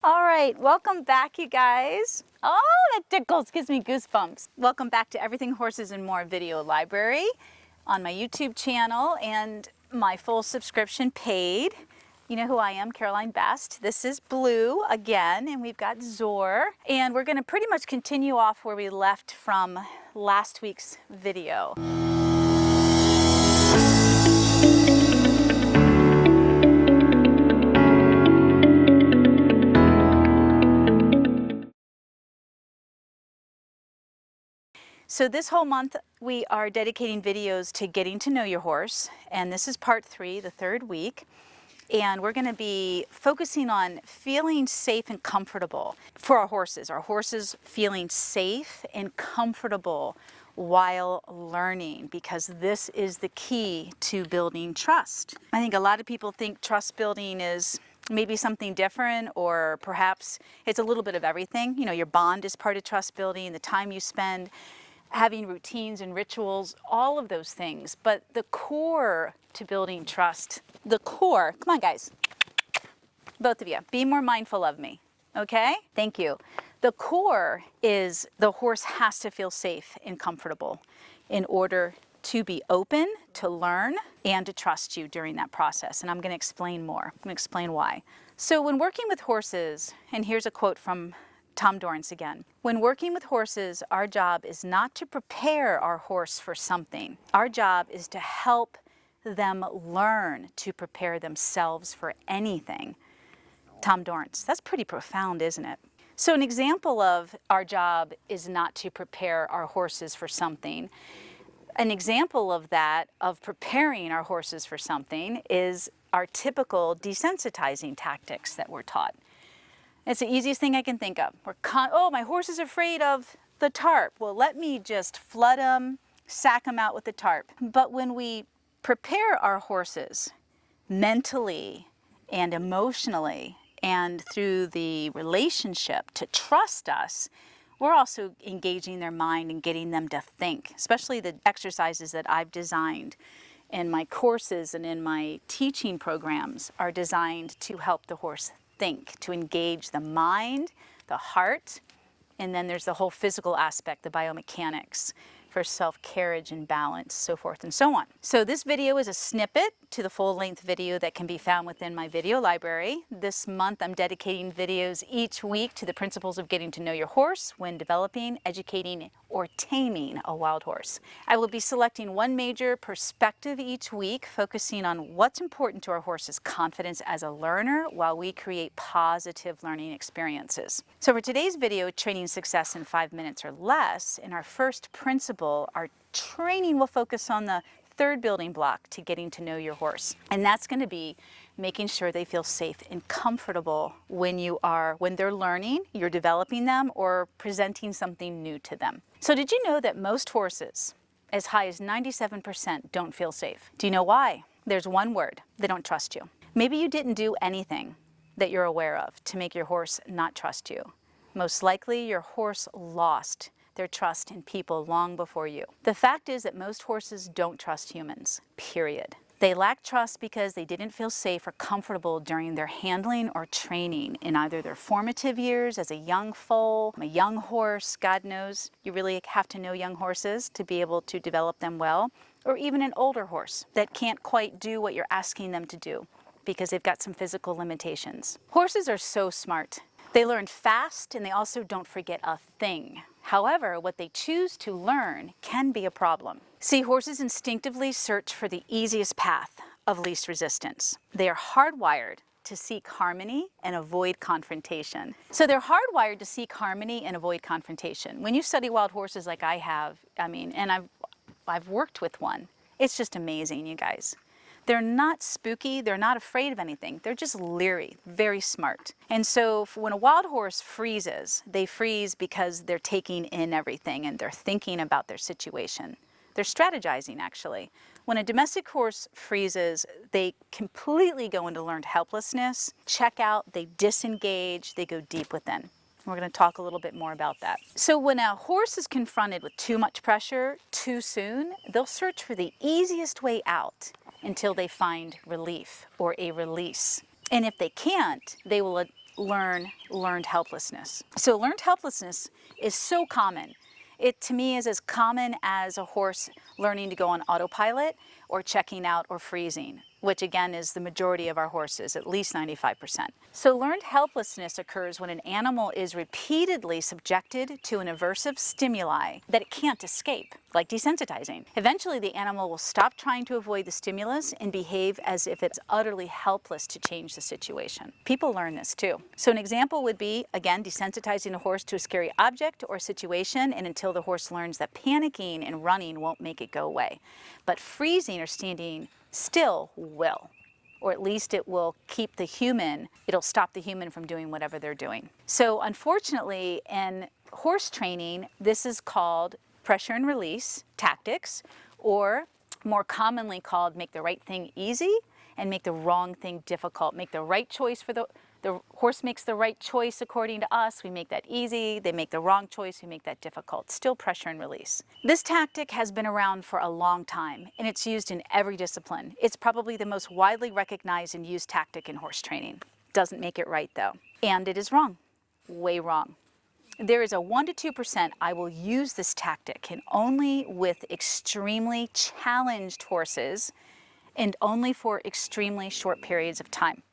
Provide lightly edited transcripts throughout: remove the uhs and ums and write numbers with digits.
All right, welcome back, you guys. Oh, that tickles, gives me goosebumps. Welcome back to Everything Horses and More video library on my YouTube channel and my full subscription paid. You know who I am, Caroline Best. This is Blue again, and we've got Zor. And we're gonna pretty much continue off where we left from last week's video. So this whole month we are dedicating videos to getting to know your horse, and this is part 3, the 3rd week. And we're going to be focusing on feeling safe and comfortable for our horses feeling safe and comfortable while learning, because this is the key to building trust. I think a lot of people think trust building is maybe something different, or perhaps it's a little bit of everything. You know, your bond is part of trust building, the time you spend having routines and rituals, all of those things. But the core to building trust, the core, come on guys, both of you, be more mindful of me, okay? Thank you. The core is the horse has to feel safe and comfortable in order to be open, to learn, and to trust you during that process. And I'm gonna explain more. I'm gonna explain why. So when working with horses, and here's a quote from Dorrance again. When working with horses, our job is not to prepare our horse for something. Our job is to help them learn to prepare themselves for anything. Dorrance. That's pretty profound, isn't it? So an example of our job is not to prepare our horses for something. An example of that, of preparing our horses for something, is our typical desensitizing tactics that we're taught. It's the easiest thing I can think of. Oh, my horse is afraid of the tarp. Well, let me just flood them, sack them out with the tarp. But when we prepare our horses mentally and emotionally and through the relationship to trust us, we're also engaging their mind and getting them to think, especially the exercises that I've designed in my courses and in my teaching programs are designed to help the horse think, to engage the mind, the heart, and then there's the whole physical aspect, the biomechanics for self-carriage and balance, so forth and so on. So this video is a snippet to the full-length video that can be found within my video library. This month I'm dedicating videos each week to the principles of getting to know your horse when developing, educating, or taming a wild horse. I will be selecting one major perspective each week, focusing on what's important to our horse's confidence as a learner while we create positive learning experiences. So for today's video, Training Success in 5 Minutes or Less, in our first principle, our training will focus on the 3rd building block to getting to know your horse. And that's going to be making sure they feel safe and comfortable when they're learning, you're developing them, or presenting something new to them. So did you know that most horses, as high as 97%, don't feel safe? Do you know why? There's one word: they don't trust you. Maybe you didn't do anything that you're aware of to make your horse not trust you. Most likely your horse lost their trust in people long before you. The fact is that most horses don't trust humans, period. They lack trust because they didn't feel safe or comfortable during their handling or training in either their formative years as a young foal, a young horse, God knows, you really have to know young horses to be able to develop them well, or even an older horse that can't quite do what you're asking them to do because they've got some physical limitations. Horses are so smart. They learn fast and they also don't forget a thing. However, what they choose to learn can be a problem. See, horses instinctively search for the easiest path of least resistance. They are hardwired to seek harmony and avoid confrontation. So they're hardwired to seek harmony and avoid confrontation. When you study wild horses like I have, and I've worked with one, it's just amazing, you guys. They're not spooky, they're not afraid of anything, they're just leery, very smart. And so when a wild horse freezes, they freeze because they're taking in everything and they're thinking about their situation. They're strategizing, actually. When a domestic horse freezes, they completely go into learned helplessness, check out, they disengage, they go deep within. We're going to talk a little bit more about that. So when a horse is confronted with too much pressure too soon, they'll search for the easiest way out until they find relief or a release. And if they can't, they will learned helplessness. So learned helplessness is so common. It to me is as common as a horse learning to go on autopilot or checking out or freezing, which again is the majority of our horses, at least 95%. So learned helplessness occurs when an animal is repeatedly subjected to an aversive stimuli that it can't escape, like desensitizing. Eventually the animal will stop trying to avoid the stimulus and behave as if it's utterly helpless to change the situation. People learn this too. So an example would be, again, desensitizing a horse to a scary object or situation, and until the horse learns that panicking and running won't make it go away. But freezing or standing still will, or at least it will keep the human, it'll stop the human from doing whatever they're doing. So unfortunately, in horse training, this is called pressure and release tactics, or more commonly called make the right thing easy and make the wrong thing difficult. Make the right choice for the horse makes the right choice according to us, we make that easy. They make the wrong choice, we make that difficult. Still pressure and release. This tactic has been around for a long time, and it's used in every discipline. It's probably the most widely recognized and used tactic in horse training. Doesn't make it right though. And it is wrong, way wrong. There is a 1 to 2% I will use this tactic, and only with extremely challenged horses and only for extremely short periods of time.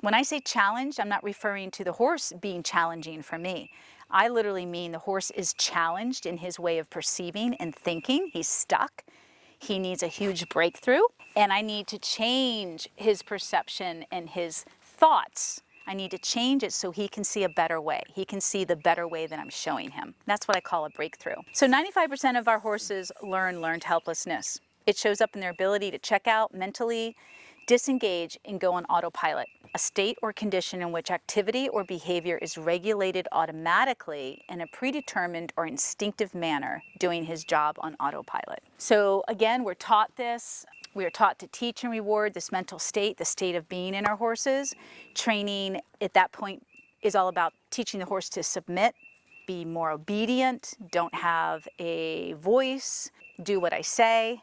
When I say challenged, I'm not referring to the horse being challenging for me. I literally mean the horse is challenged in his way of perceiving and thinking. He's stuck. He needs a huge breakthrough, and I need to change his perception and his thoughts. I need to change it so he can see a better way. He can see the better way that I'm showing him. That's what I call a breakthrough. So 95% of our horses learned helplessness. It shows up in their ability to check out mentally, disengage, and go on autopilot, a state or condition in which activity or behavior is regulated automatically in a predetermined or instinctive manner, doing his job on autopilot. So again, we're taught this. We are taught to teach and reward this mental state, the state of being in our horses. Training at that point is all about teaching the horse to submit, be more obedient, don't have a voice, do what I say,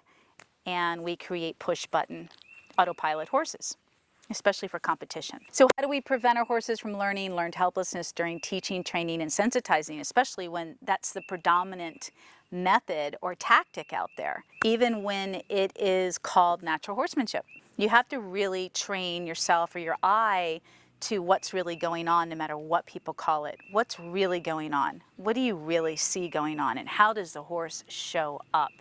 and we create push button autopilot horses, especially for competition. So how do we prevent our horses from learned helplessness during teaching, training, and sensitizing, especially when that's the predominant method or tactic out there, even when it is called natural horsemanship? You have to really train yourself or your eye to what's really going on, no matter what people call it. What's really going on? What do you really see going on? And how does the horse show up?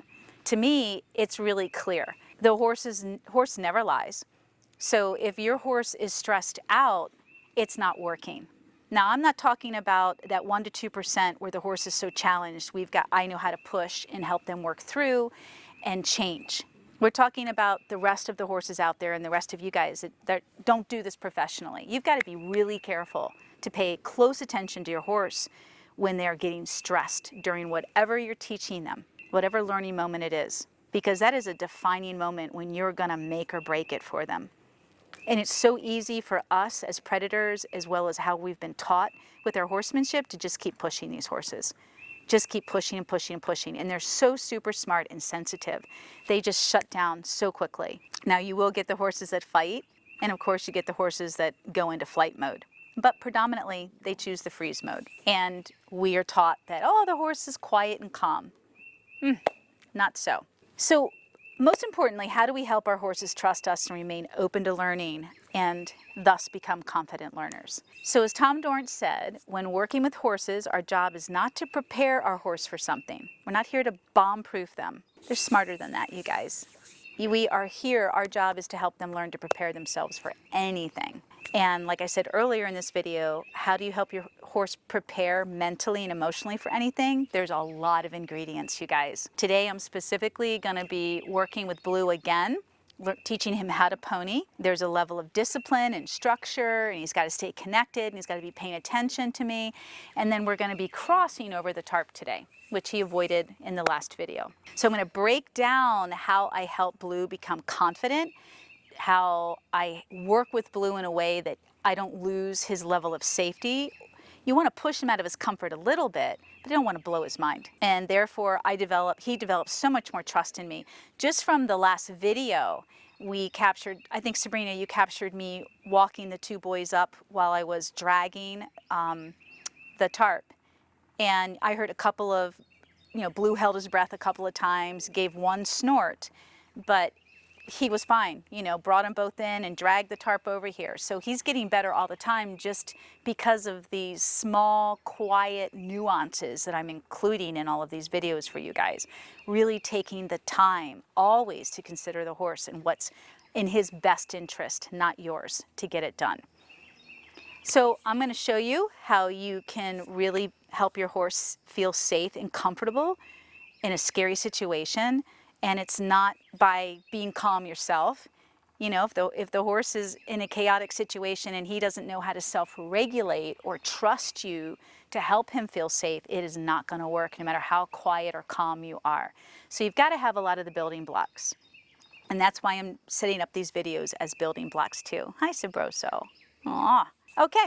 To me, it's really clear. The horse never lies. So if your horse is stressed out, it's not working. Now, I'm not talking about that 1 to 2% where the horse is so challenged, I know how to push and help them work through and change. We're talking about the rest of the horses out there and the rest of you guys that don't do this professionally. You've got to be really careful to pay close attention to your horse when they're getting stressed during whatever you're teaching them, whatever learning moment it is, because that is a defining moment when you're gonna make or break it for them. And it's so easy for us as predators, as well as how we've been taught with our horsemanship, to just keep pushing these horses. Just keep pushing and pushing and pushing. And they're so super smart and sensitive. They just shut down so quickly. Now you will get the horses that fight, and of course you get the horses that go into flight mode. But predominantly they choose the freeze mode. And we are taught that, oh, the horse is quiet and calm. Not so. So most importantly, how do we help our horses trust us and remain open to learning and thus become confident learners? So as Tom Dorrance said, when working with horses, our job is not to prepare our horse for something. We're not here to bomb-proof them. They're smarter than that, you guys. We are here, our job is to help them learn to prepare themselves for anything. And like I said earlier in this video, how do you help your horse prepare mentally and emotionally for anything? There's a lot of ingredients, you guys. Today I'm specifically gonna be working with Blue again, teaching him how to pony. There's a level of discipline and structure, and he's got to stay connected, and he's got to be paying attention to me. And then we're going to be crossing over the tarp today, which he avoided in the last video. So I'm going to break down how I help Blue become confident, how I work with Blue in a way that I don't lose his level of safety. You want to push him out of his comfort a little bit, but you don't want to blow his mind. And therefore he developed so much more trust in me. Just from the last video, we captured, I think Sabrina, you captured me walking the two boys up while I was dragging the tarp. And I heard a couple of, Blue held his breath a couple of times, gave one snort, but he was fine, brought them both in and dragged the tarp over here. So he's getting better all the time just because of these small, quiet nuances that I'm including in all of these videos for you guys. Really taking the time always to consider the horse and what's in his best interest, not yours, to get it done. So I'm going to show you how you can really help your horse feel safe and comfortable in a scary situation. And it's not by being calm yourself. If the horse is in a chaotic situation and he doesn't know how to self-regulate or trust you to help him feel safe, it is not going to work no matter how quiet or calm you are. So you've got to have a lot of the building blocks. And that's why I'm setting up these videos as building blocks too. Hi, Sabroso. Aw. Okay.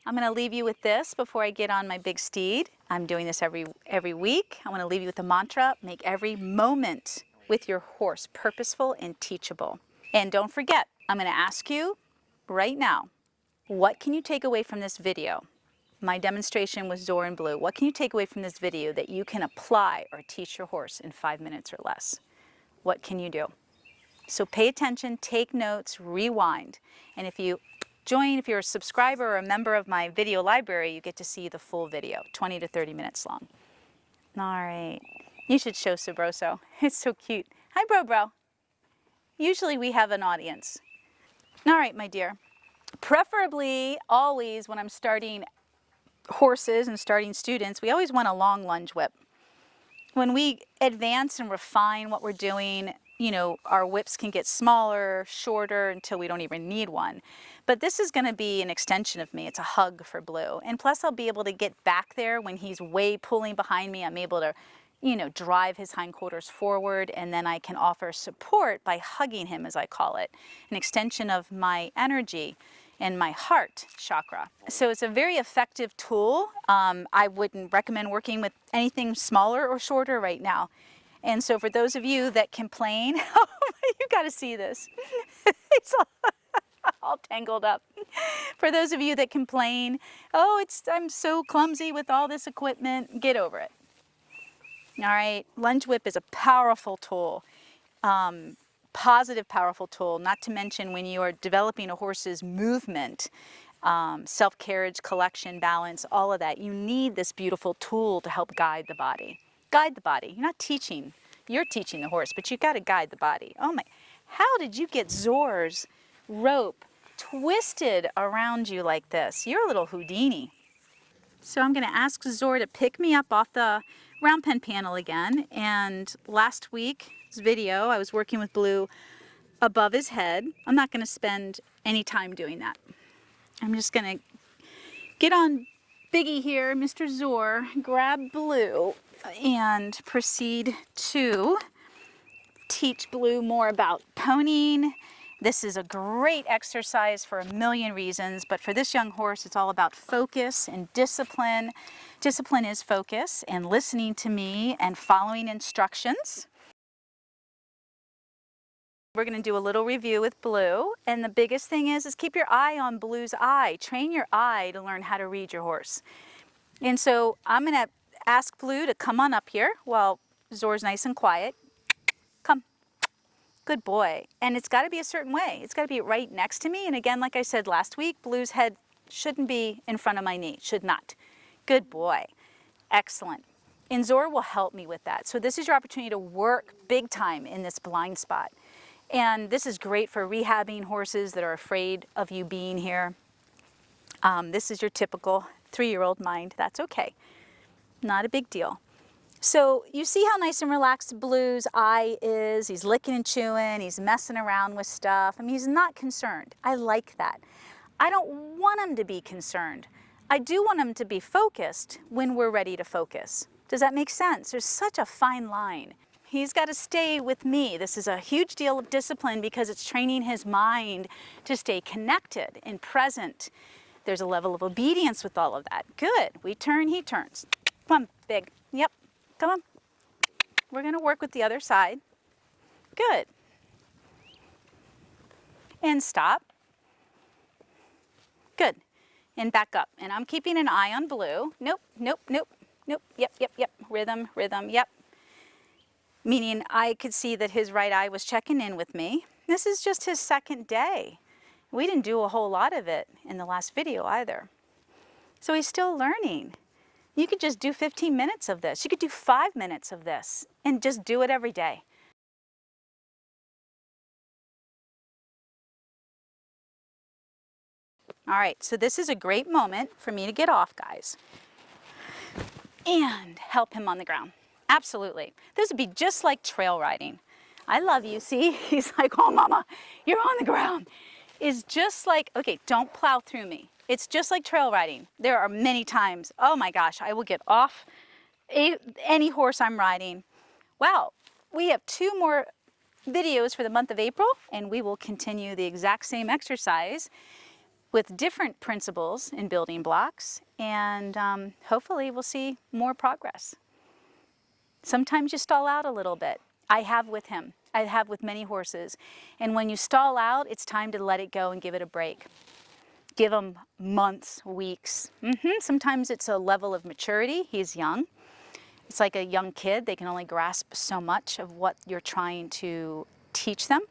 I'm going to leave you with this before I get on my big steed. I'm doing this every week. I want to leave you with the mantra, make every moment with your horse purposeful and teachable. And don't forget, I'm going to ask you right now, what can you take away from this video? My demonstration with Zor and Blue. What can you take away from this video that you can apply or teach your horse in 5 minutes or less? What can you do? So pay attention, take notes, rewind. And if you're a subscriber or a member of my video library, you get to see the full video, 20 to 30 minutes long. All right. You should show Sabroso. It's so cute. Hi, Bro. Usually we have an audience. All right, my dear. Preferably, always when I'm starting horses and starting students, we always want a long lunge whip. When we advance and refine what we're doing, our whips can get smaller, shorter, until we don't even need one. But this is going to be an extension of me. It's a hug for Blue. And plus I'll be able to get back there when he's way pulling behind me. I'm able to, drive his hindquarters forward, and then I can offer support by hugging him, as I call it, an extension of my energy and my heart chakra. So it's a very effective tool. I wouldn't recommend working with anything smaller or shorter right now. And so for those of you that complain, you got to see this. It's all tangled up. For those of you that complain, I'm so clumsy with all this equipment, get over it. All right, lunge whip is a powerful tool, positive, powerful tool, not to mention when you are developing a horse's movement, self-carriage, collection, balance, all of that. You need this beautiful tool to help guide the body. Guide the body. You're not teaching. You're teaching the horse, but you've got to guide the body. Oh my, how did you get Zor's rope twisted around you like this? You're a little Houdini. So I'm going to ask Zor to pick me up off the round pen panel again. And last week's video, I was working with Blue above his head. I'm not going to spend any time doing that. I'm just going to get on Biggie here, Mr. Zor, grab Blue, and proceed to teach Blue more about ponying. This is a great exercise for a million reasons, but for this young horse, it's all about focus and discipline. Discipline is focus and listening to me and following instructions. We're going to do a little review with Blue, and the biggest thing is keep your eye on Blue's eye. Train your eye to learn how to read your horse. And so I'm going to ask Blue to come on up here while Zor's nice and quiet. Come. Good boy. And it's got to be a certain way. It's got to be right next to me. And again, like I said last week, Blue's head shouldn't be in front of my knee. Should not. Good boy. Excellent. And Zor will help me with that. So this is your opportunity to work big time in this blind spot. And this is great for rehabbing horses that are afraid of you being here. This is your typical 3-year-old mind. That's okay. Not a big deal. So you see how nice and relaxed Blue's eye is. He's licking and chewing. He's messing around with stuff. I mean, he's not concerned. I like that. I don't want him to be concerned. I do want him to be focused when we're ready to focus. Does that make sense? There's such a fine line. He's got to stay with me. This is a huge deal of discipline because it's training his mind to stay connected and present. There's a level of obedience with all of that. Good. We turn, he turns. Come on, Big. Yep. Come on. We're going to work with the other side. Good. and stop. Good. And back up. And I'm keeping an eye on blue. Nope, nope, nope, nope. Yep, yep, yep. Rhythm, rhythm, yep. Meaning I could see that his right eye was checking in with me. This is just his second day. We didn't do a whole lot of it in the last video either. So he's still learning. You could just do 15 minutes of this. You could do 5 minutes of this and just do it every day. All right, so this is a great moment for me to get off, guys, and help him on the ground. Absolutely. This would be just like trail riding. I love you, see? He's like, oh, mama, you're on the ground. It's just like, okay, don't plow through me. It's just like trail riding. There are many times, oh my gosh, I will get off any horse I'm riding. Wow, we have 2 more videos for the month of April, and we will continue the exact same exercise with different principles and building blocks, and hopefully we'll see more progress. Sometimes you stall out a little bit. I have with him. I have with many horses. And when you stall out, it's time to let it go and give it a break. Give him months, weeks. Sometimes it's a level of maturity. He's young. It's like a young kid. They can only grasp so much of what you're trying to teach them.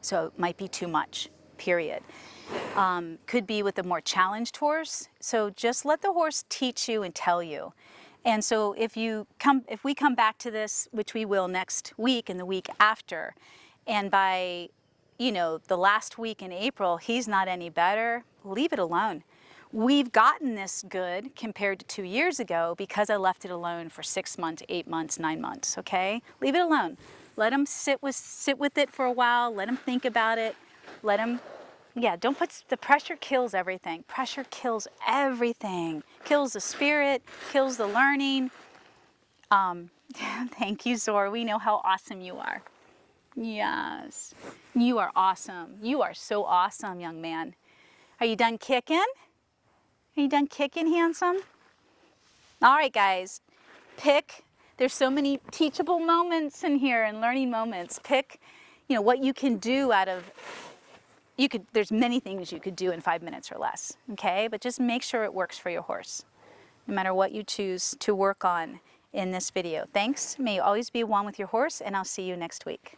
So it might be too much, period. Could be with a more challenged horse. So just let the horse teach you and tell you. And so if we come back to this, which we will next week and the week after, and by, the last week in April, he's not any better, leave it alone. We've gotten this good compared to 2 years ago because I left it alone for 6 months, 8 months, 9 months, okay? Leave it alone. Let him sit with it for a while. Let him think about it. Let him, don't put, the pressure kills everything. Pressure kills everything. Kills the spirit, kills the learning. Thank you, Zor. We know how awesome you are. Yes, you are awesome. You are so awesome, young man. Are you done kicking? Are you done kicking, handsome? All right, guys, pick. There's so many teachable moments in here and learning moments. Pick, what you can do out of, there's many things you could do in 5 minutes or less, okay? But just make sure it works for your horse, no matter what you choose to work on in this video. Thanks. May you always be one with your horse, and I'll see you next week.